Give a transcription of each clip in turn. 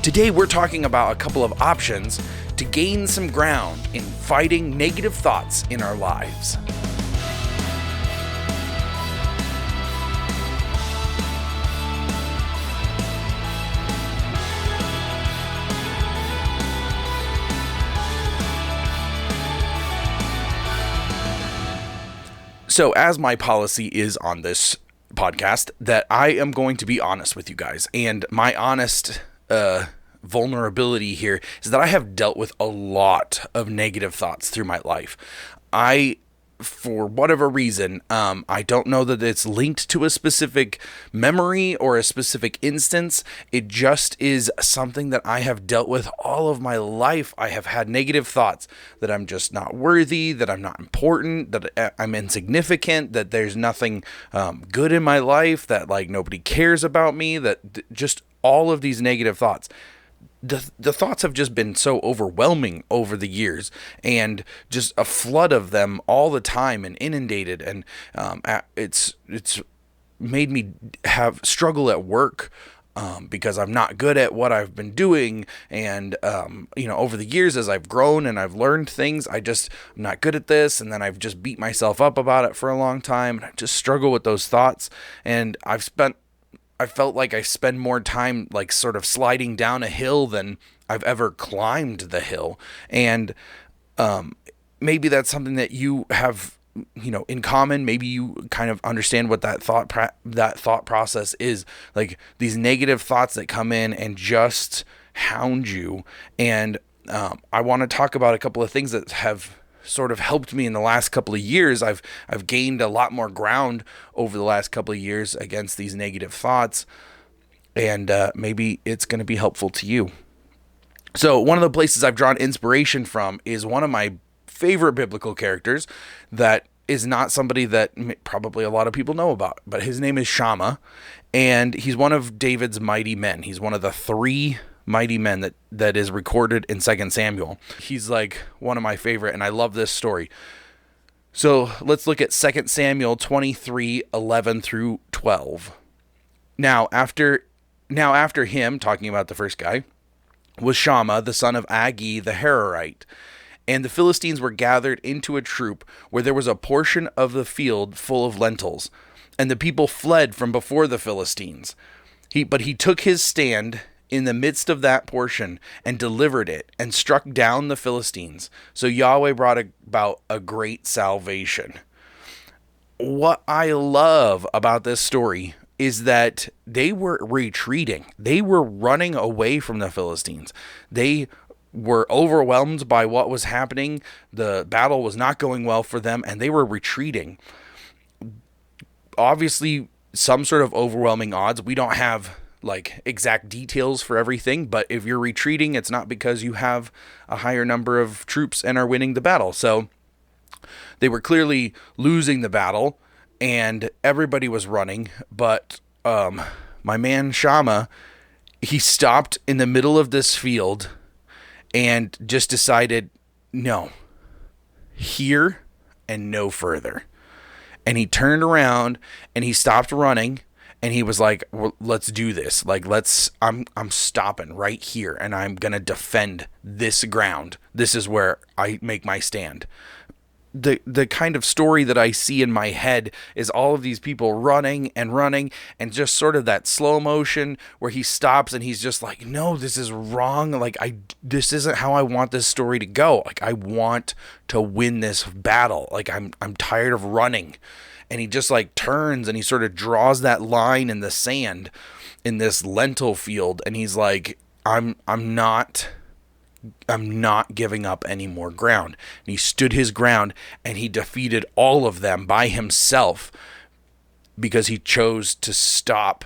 Today we're talking about a couple of options to gain some ground in fighting negative thoughts in our lives. So, as my policy is on this podcast, that I am going to be honest with you guys. And my honest vulnerability here is that I have dealt with a lot of negative thoughts through my life. For whatever reason, I don't know that it's linked to a specific memory or a specific instance. It just is something that I have dealt with all of my life. I have had negative thoughts that I'm just not worthy, that I'm not important, that I'm insignificant, that there's nothing good in my life, that like nobody cares about me, that just all of these negative thoughts. The thoughts have just been so overwhelming over the years, and just a flood of them all the time and inundated. And it's made me struggle at work because I'm not good at what I've been doing. And, over the years, as I've grown and I've learned things, I'm not good at this. And then I've just beat myself up about it for a long time. And I just struggle with those thoughts. And I felt like I spend more time like sort of sliding down a hill than I've ever climbed the hill. And maybe that's something that you have, in common. Maybe you kind of understand what that thought process is. Like these negative thoughts that come in and just hound you. And I want to talk about a couple of things that have sort of helped me in the last couple of years. I've gained a lot more ground over the last couple of years against these negative thoughts, and maybe it's going to be helpful to you. So one of the places I've drawn inspiration from is one of my favorite biblical characters that is not somebody that probably a lot of people know about, but his name is Shama, and he's one of David's mighty men. He's one of the three mighty men that is recorded in 2 Samuel. He's like one of my favorite, and I love this story. So let's look at 2 Samuel 23:11 through 12. Now after him, talking about the first guy, was Shama, the son of Agi the Hararite. And the Philistines were gathered into a troop where there was a portion of the field full of lentils, and the people fled from before the Philistines. But he took his stand in the midst of that portion and delivered it and struck down the Philistines. So Yahweh brought about a great salvation. What I love about this story is that they were retreating. They were running away from the Philistines. They were overwhelmed by what was happening. The battle was not going well for them, and they were retreating. Obviously, some sort of overwhelming odds. We don't have like exact details for everything, but if you're retreating, it's not because you have a higher number of troops and are winning the battle. So they were clearly losing the battle, and everybody was running. But my man Shama, he stopped in the middle of this field and just decided, no, here and no further. And he turned around and he stopped running. And he was like, well, let's do this. Like, I'm stopping right here, and I'm going to defend this ground. This is where I make my stand. The kind of story that I see in my head is all of these people running, and just sort of that slow motion where he stops and he's just like, no, this is wrong. Like, this isn't how I want this story to go. Like, I want to win this battle. Like, I'm tired of running. And he just like turns and he sort of draws that line in the sand in this lentil field. And he's like, I'm not giving up any more ground. And he stood his ground and he defeated all of them by himself because he chose to stop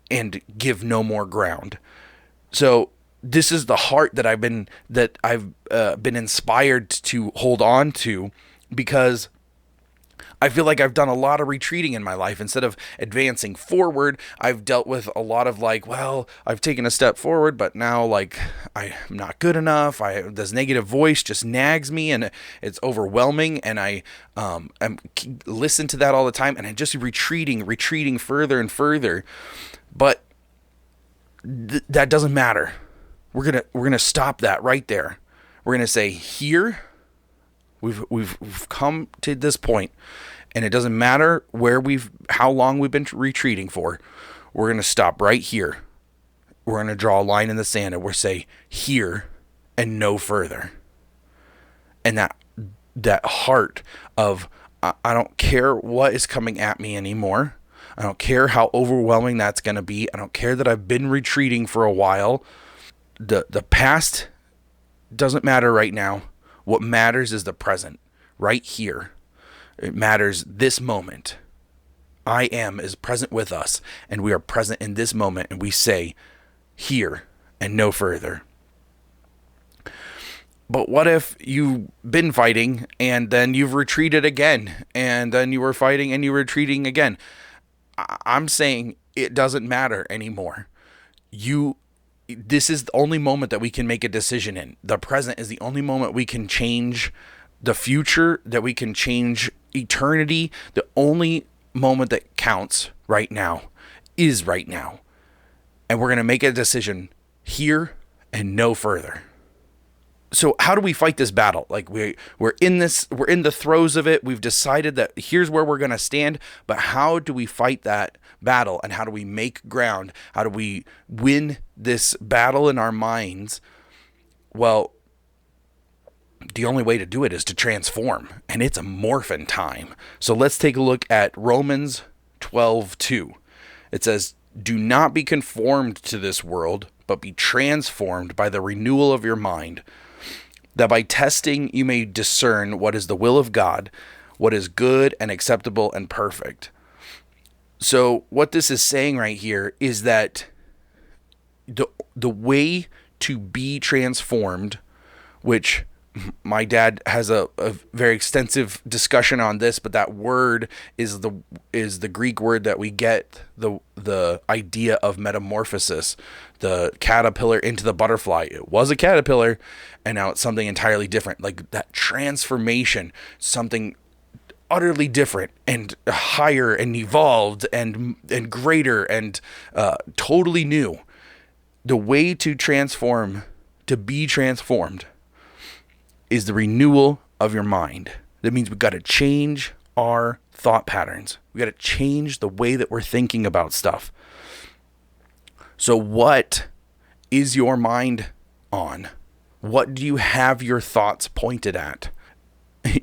and give no more ground. So this is the heart that I've been inspired to hold on to, because I feel like I've done a lot of retreating in my life. Instead of advancing forward, I've dealt with a lot of like, well, I've taken a step forward, but now like I'm not good enough. This negative voice just nags me and it's overwhelming. And I listen to that all the time, and I'm just retreating further and further. But that doesn't matter. We're gonna stop that right there. We're gonna say, here, we've come to this point, and it doesn't matter how long we've been retreating for. We're gonna stop right here. We're gonna draw a line in the sand, and we're say, here and no further. And that heart of, I don't care what is coming at me anymore. I don't care how overwhelming that's going to be. I don't care that I've been retreating for a while. The past doesn't matter right now. What matters is the present, right here. It matters this moment. I am is present with us, and we are present in this moment, and we say, here and no further. But what if you've been fighting and then you've retreated again, and then you were fighting and you were retreating again? I'm saying it doesn't matter anymore. This is the only moment that we can make a decision in. The present is the only moment we can change the future, that we can change eternity. The only moment that counts right now is right now. And we're going to make a decision here and no further. So how do we fight this battle? Like we're in the throes of it. We've decided that here's where we're going to stand, but how do we fight that battle, and how do we make ground? How do we win this battle in our minds? Well, the only way to do it is to transform, and it's a morphin' time. So let's take a look at Romans 12:2. It says, "Do not be conformed to this world, but be transformed by the renewal of your mind, that by testing you may discern what is the will of God, what is good and acceptable and perfect." So what this is saying right here is that the way to be transformed, which my dad has a very extensive discussion on this, but that word is the Greek word that we get the idea of metamorphosis, the caterpillar into the butterfly. It was a caterpillar, and now it's something entirely different. Like that transformation, something utterly different and higher and evolved and greater and totally new. The way to transform, to be transformed, is the renewal of your mind. That means we've got to change our thought patterns. We got to change the way that we're thinking about stuff. So what is your mind on? What do you have your thoughts pointed at?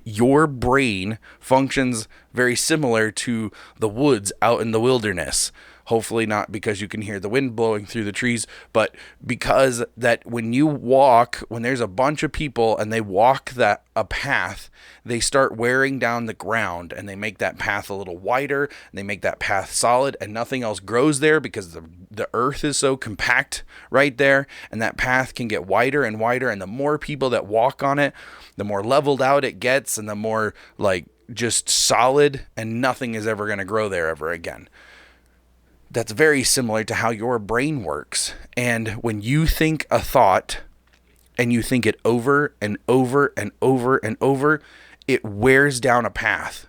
Your brain functions very similar to the woods out in the wilderness. Hopefully not because you can hear the wind blowing through the trees, but because that when there's a bunch of people and they walk a path, they start wearing down the ground, and they make that path a little wider, and they make that path solid, and nothing else grows there because the earth is so compact right there, and that path can get wider and wider, and the more people that walk on it, the more leveled out it gets, and the more like just solid, and nothing is ever going to grow there ever again. That's very similar to how your brain works. And when you think a thought and you think it over and over and over and over, it wears down a path.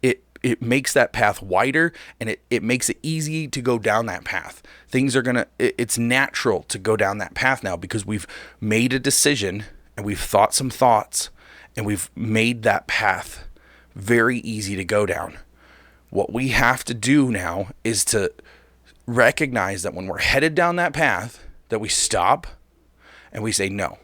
It makes that path wider, and it makes it easy to go down that path. It's natural to go down that path now because we've made a decision and we've thought some thoughts and we've made that path very easy to go down. What we have to do now is to recognize that when we're headed down that path, that we stop and we say, no,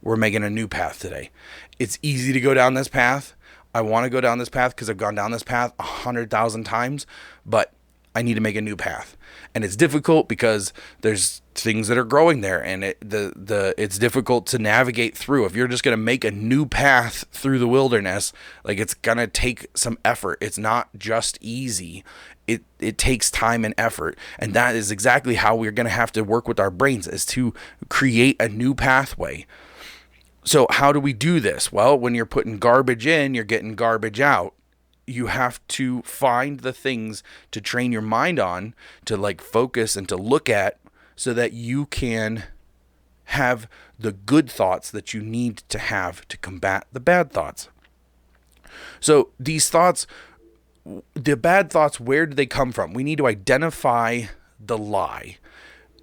we're making a new path today. It's easy to go down this path. I want to go down this path because I've gone down this path 100,000 times, but I need to make a new path. And it's difficult because there's things that are growing there, and it's difficult to navigate through. If you're just going to make a new path through the wilderness, like it's going to take some effort. It's not just easy. It takes time and effort. And that is exactly how we're going to have to work with our brains, is to create a new pathway. So how do we do this? Well, when you're putting garbage in, you're getting garbage out. You have to find the things to train your mind on, to like focus and to look at, so that you can have the good thoughts that you need to have to combat the bad thoughts. So these thoughts, the bad thoughts, where do they come from? We need to identify the lie.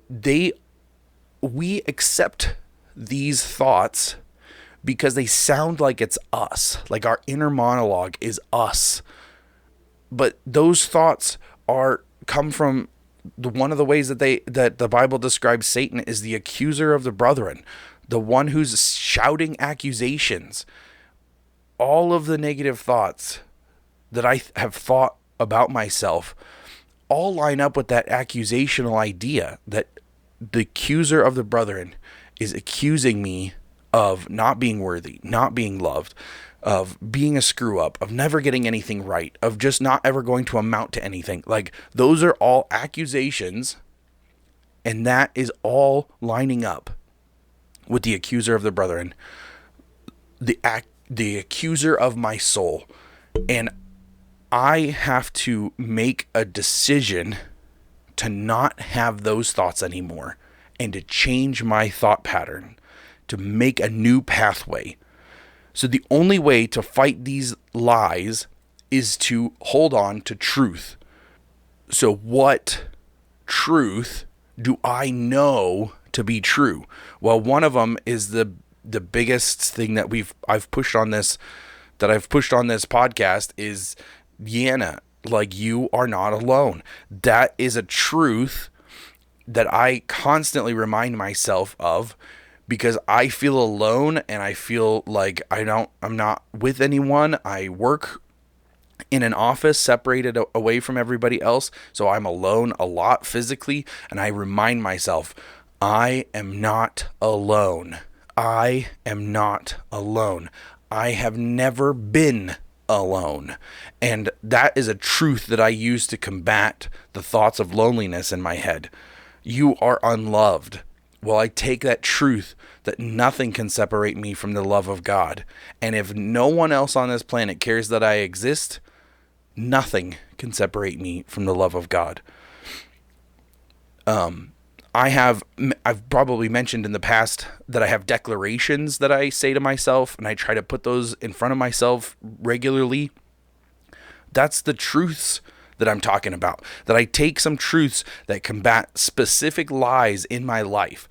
we accept these thoughts because they sound like it's us, like our inner monologue is us. But those thoughts come from one of the ways that the Bible describes Satan is the accuser of the brethren, the one who's shouting accusations. All of the negative thoughts that I have thought about myself all line up with that accusational idea that the accuser of the brethren is accusing me of not being worthy, not being loved, of being a screw up, of never getting anything right, of just not ever going to amount to anything. Like, those are all accusations, and that is all lining up with the accuser of the brethren, the accuser of my soul. And I have to make a decision to not have those thoughts anymore and to change my thought pattern, to make a new pathway. So the only way to fight these lies is to hold on to truth. So what truth do I know to be true? Well, one of them is the biggest thing that I've pushed on this podcast is Yana, like, you are not alone. That is a truth that I constantly remind myself of, because I feel alone and I feel like I'm not with anyone. I work in an office separated away from everybody else, so I'm alone a lot physically, and I remind myself, I am not alone. I am not alone. I have never been alone. And that is a truth that I use to combat the thoughts of loneliness in my head. You are unloved. Well, I take that truth that nothing can separate me from the love of God. And if no one else on this planet cares that I exist, nothing can separate me from the love of God. I've probably mentioned in the past that I have declarations that I say to myself, and I try to put those in front of myself regularly. That's the truths that I'm talking about, that I take some truths that combat specific lies in my life.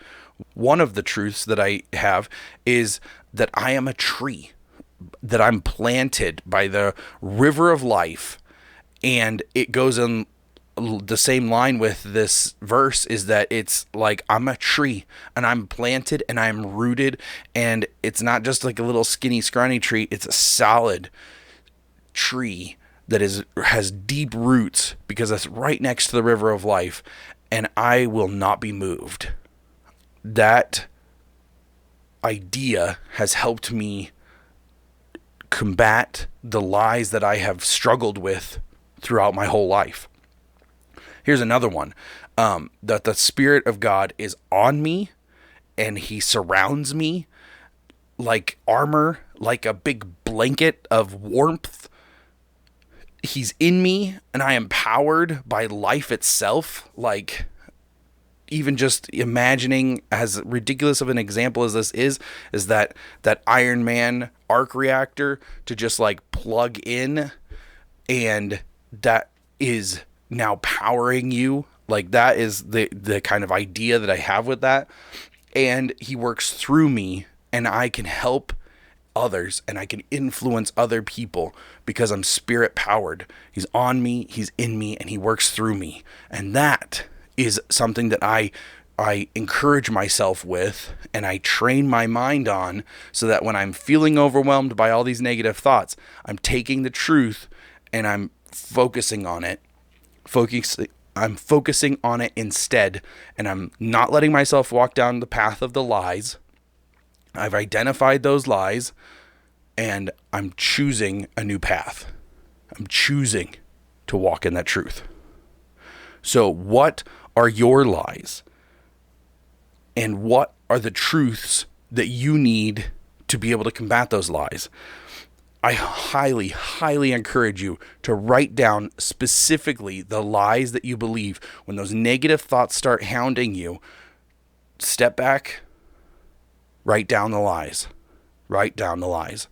One of the truths that I have is that I am a tree, that I'm planted by the river of life. And it goes in the same line with this verse, is that it's like, I'm a tree and I'm planted and I'm rooted, and it's not just like a little skinny scrawny tree. It's a solid tree that has deep roots, because it's right next to the river of life, and I will not be moved. That idea has helped me combat the lies that I have struggled with throughout my whole life. Here's another one, that the Spirit of God is on me, and He surrounds me like armor, like a big blanket of warmth. He's in me, and I am powered by life itself. Like, even just imagining, as ridiculous of an example as this is that Iron Man arc reactor to just like plug in, and that is now powering you. Like, that is the kind of idea that I have with that. And He works through me, and I can help others, and I can influence other people because I'm spirit powered. He's on me, He's in me, and He works through me. And that is something that I encourage myself with, and I train my mind on, so that when I'm feeling overwhelmed by all these negative thoughts, I'm taking the truth and I'm focusing on it. I'm focusing on it instead, and I'm not letting myself walk down the path of the lies. I've identified those lies, and I'm choosing a new path. I'm choosing to walk in that truth. So what are your lies? And what are the truths that you need to be able to combat those lies? I highly, highly encourage you to write down specifically the lies that you believe. When those negative thoughts start hounding you, step back, write down the lies. Write down the lies.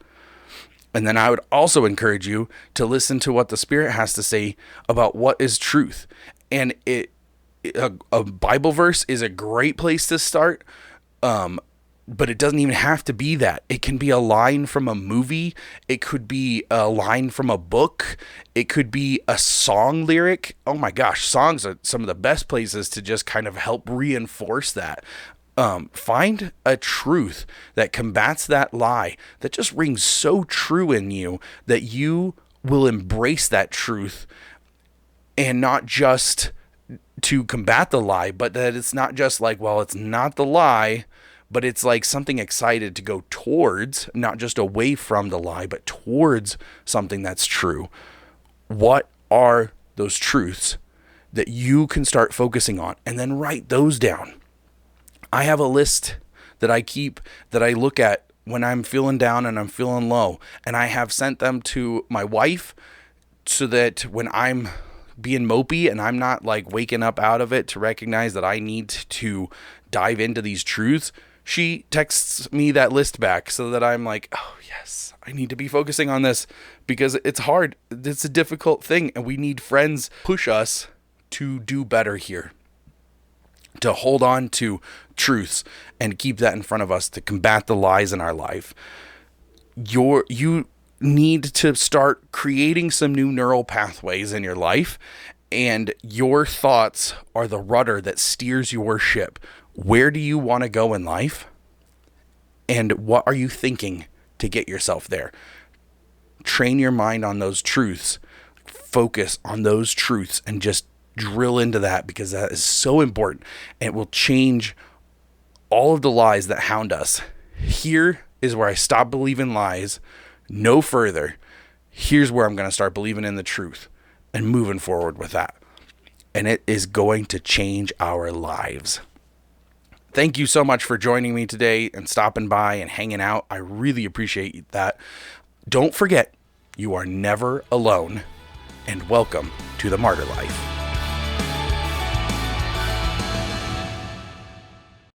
And then I would also encourage you to listen to what the Spirit has to say about what is truth. And a Bible verse is a great place to start. But it doesn't even have to be that. It can be a line from a movie. It could be a line from a book. It could be a song lyric. Oh my gosh, songs are some of the best places to just kind of help reinforce that. Find a truth that combats that lie that just rings so true in you that you will embrace that truth, and not just to combat the lie, but that it's not just like, well, it's not the lie, but it's like something excited to go towards, not just away from the lie, but towards something that's true. What are those truths that you can start focusing on? And then write those down. I have a list that I keep, that I look at when I'm feeling down and I'm feeling low. And I have sent them to my wife so that when I'm being mopey and I'm not like waking up out of it to recognize that I need to dive into these truths, she texts me that list back so that I'm like, oh yes, I need to be focusing on this, because it's hard. It's a difficult thing, and we need friends push us to do better here, to hold on to truths and keep that in front of us to combat the lies in our life. You need to start creating some new neural pathways in your life, and your thoughts are the rudder that steers your ship. Where do you want to go in life? And what are you thinking to get yourself there? Train your mind on those truths. Focus on those truths and just drill into that, because that is so important. And it will change all of the lies that hound us. Here is where I stop believing lies. No further. Here's where I'm going to start believing in the truth and moving forward with that. And it is going to change our lives. Thank you so much for joining me today and stopping by and hanging out. I really appreciate that. Don't forget, you are never alone, and welcome to the Martyr Life.